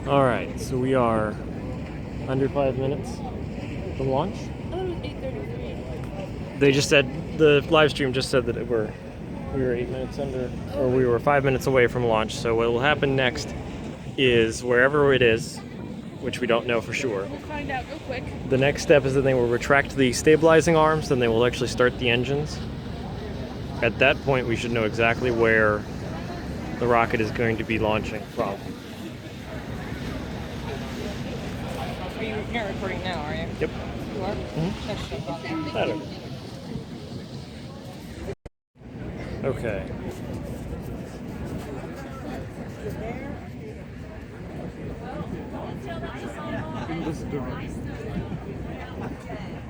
Alright, so we are under 5 minutes from launch. Oh, it was 8:33. They just said, the live stream just said that we were 8 minutes under, or we were 5 minutes away from launch. So what will happen next is wherever it is, which we don't know for sure. We'll find out real quick. The next step is that they will retract the stabilizing arms, then they will actually start the engines. At that point, we should know exactly where the rocket is going to be launching from. You're recording now, are you? Yep. You are? Mm-hmm. Better. Okay.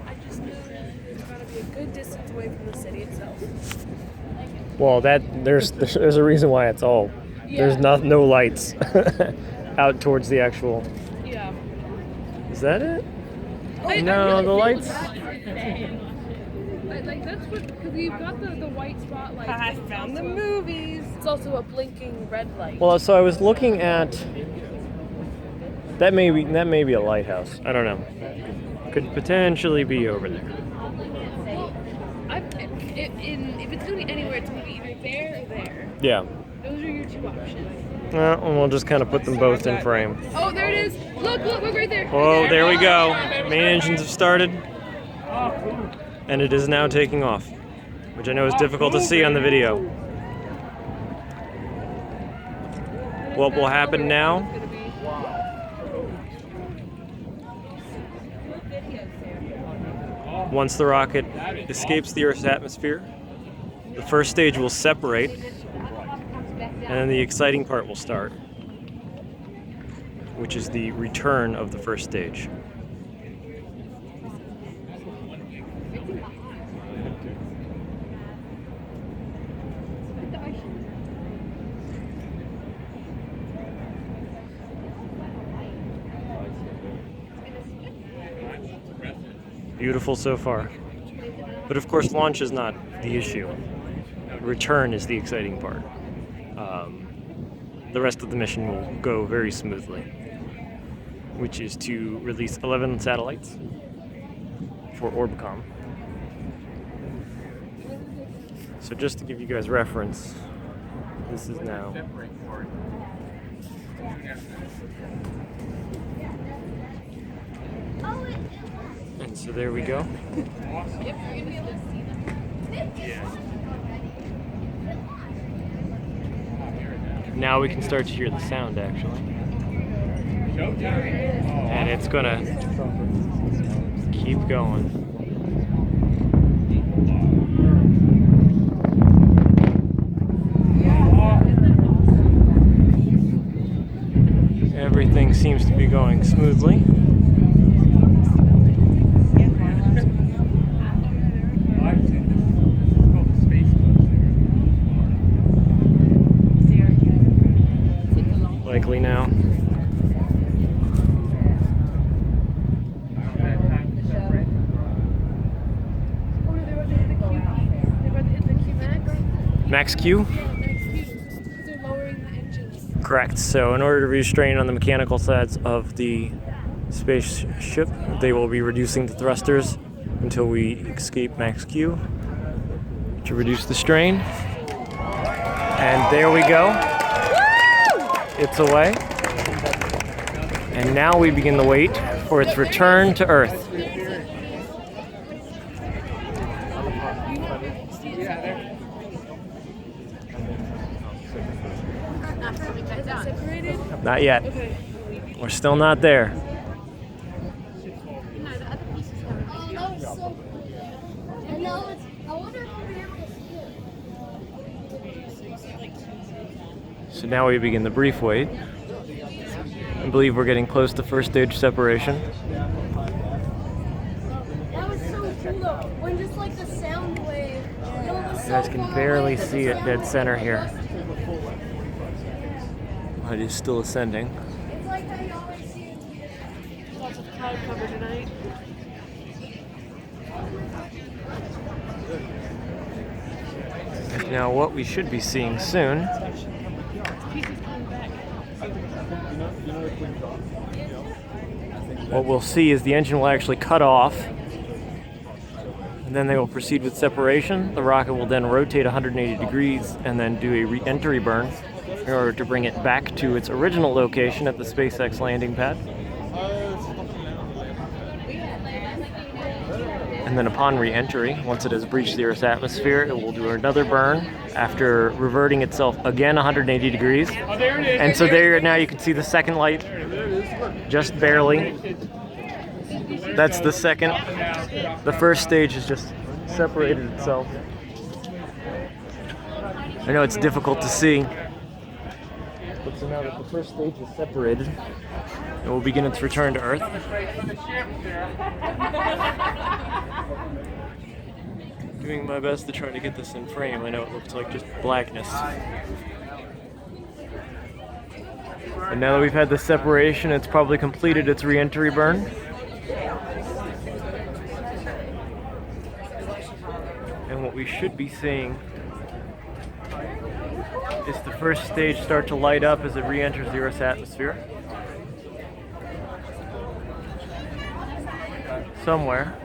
I just know it's got to be a good distance away from the city itself. Well, there's a reason why it's all there's no lights out towards the actual. Yeah. Is that it? I No, really the lights. Like that's what, because you've got the white spotlight. I found the movies. It's also a blinking red light. Well, so I was looking at that may be a lighthouse. I don't know. Could potentially be over there. Well, if it's going to be anywhere, it's going to be either there or there. Yeah. Those are your two options. And we'll just kind of put them both in frame. Oh, there it is. Look, we're right there. Oh, there we go. Main engines have started. And it is now taking off, which I know is difficult to see on the video. What will happen now? Once the rocket escapes the Earth's atmosphere, the first stage will separate, and then the exciting part will start, which is the return of the first stage. Beautiful so far. But of course, launch is not the issue. Return is the exciting part. The rest of the mission will go very smoothly, which is to release 11 satellites for Orbcom. So just to give you guys reference, this is now and so there we go. Yep, you're going to be able to see them. Yeah. Now we can start to hear the sound actually. And it's gonna keep going. Everything seems to be going smoothly. Likely now. Max Q? They're lowering the engines. Correct. So in order to restrain on the mechanical sides of the spaceship, they will be reducing the thrusters until we escape Max Q to reduce the strain. And there we go. It's away. And now we begin the wait for its return to Earth. Not yet. Okay. We're still not there. So now we begin the brief wait. I believe we're getting close to first stage separation. That was so cool though. When just like the sound wave. You guys can barely see it dead center here. It is still ascending. It's like how you always see Lots of cloud cover tonight. Now what we should be seeing soon Pieces coming back. what we'll see is the engine will actually cut off, and then they will proceed with separation. The rocket will then rotate 180 degrees and then do a re-entry burn in order to bring it back to its original location at the SpaceX landing pad. And then upon re-entry, once it has breached the Earth's atmosphere, it will do another burn after reverting itself again 180 degrees. And so there, now you can see the second light, just barely. That's the second. The first stage has just separated itself. I know it's difficult to see, but so now that the first stage is separated, it will begin its return to Earth. Doing my best to try to get this in frame. I know it looks like just blackness. And now that we've had the separation, it's probably completed its re-entry burn. And what we should be seeing is the first stage start to light up as it re-enters the Earth's atmosphere. Somewhere.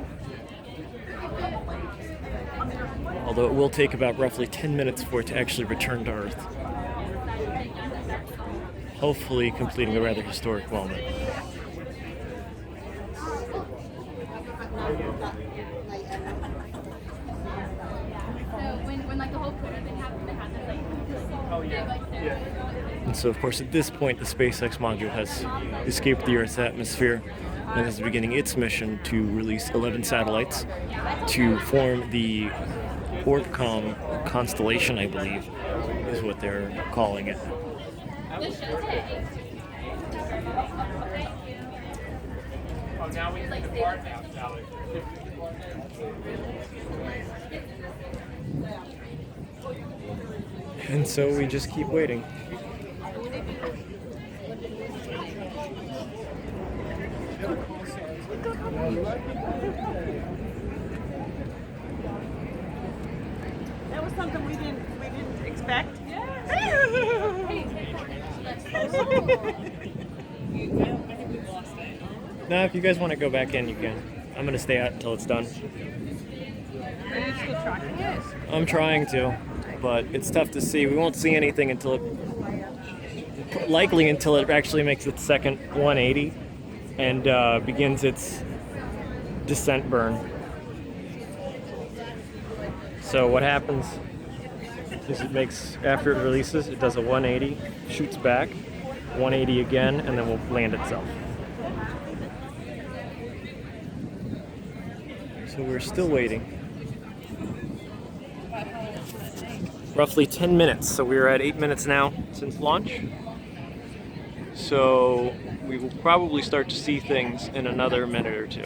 Although it will take about roughly 10 minutes for it to actually return to Earth. Hopefully completing a rather historic moment. When like the whole Twitter thing happened, they had this And so, of course, at this point, the SpaceX module has escaped the Earth's atmosphere and is beginning its mission to release 11 satellites to form the Orbcom constellation, I believe, is what they're calling it. And so we just keep waiting. That was something we didn't expect. Now, if you guys want to go back in, you can. I'm gonna stay out until it's done. Are you still tracking it? I'm trying to, but it's tough to see. We won't see anything until likely until it actually makes its second 180 and begins its descent burn. So what happens is it makes, after it releases, it does a 180, shoots back, 180 again, and then will land itself. So we're still waiting. Roughly 10 minutes, so we're at 8 minutes now since launch. So we will probably start to see things in another minute or two.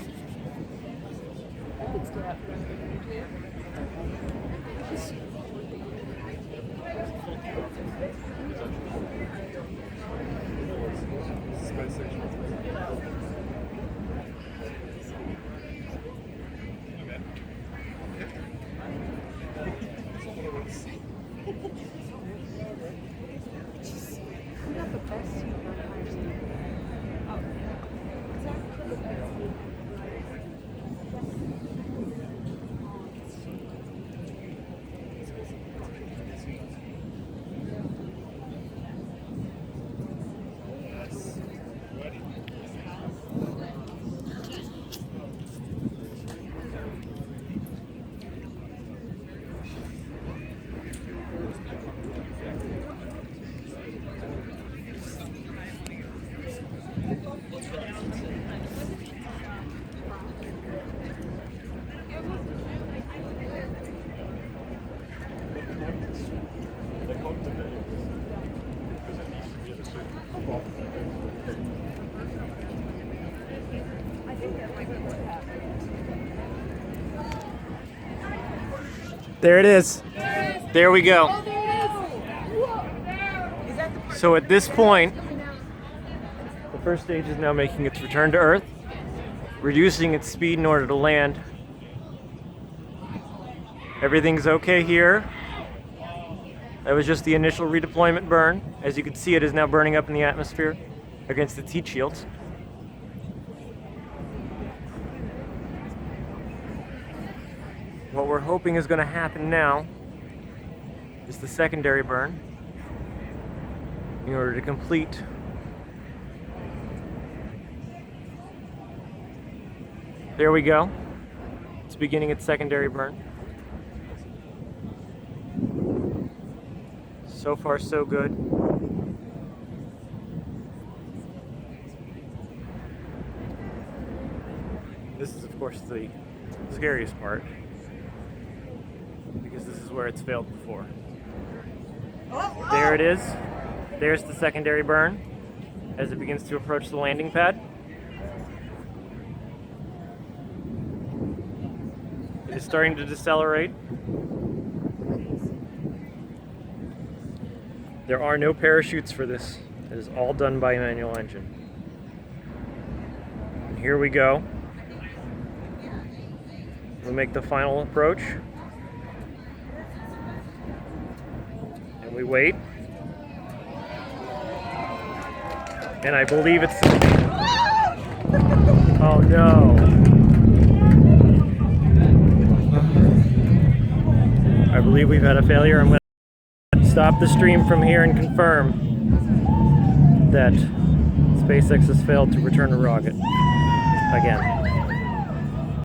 There it is. There we go. So at this point, the first stage is now making its return to Earth, reducing its speed in order to land. Everything's okay here. That was just the initial redeployment burn. As you can see, it is now burning up in the atmosphere. against the heat shields. What we're hoping is going to happen now is the secondary burn in order to complete there we go. It's beginning its secondary burn. So far, so good. This is, of course, the scariest part, because this is where it's failed before. There it is. There's the secondary burn as it begins to approach the landing pad. It is starting to decelerate. There are no parachutes for this. It is all done by a manual engine. And here we go. We'll make the final approach. And we wait. And I believe it's... Oh no. I believe we've had a failure. I'm going to stop the stream from here and confirm that SpaceX has failed to return a rocket again.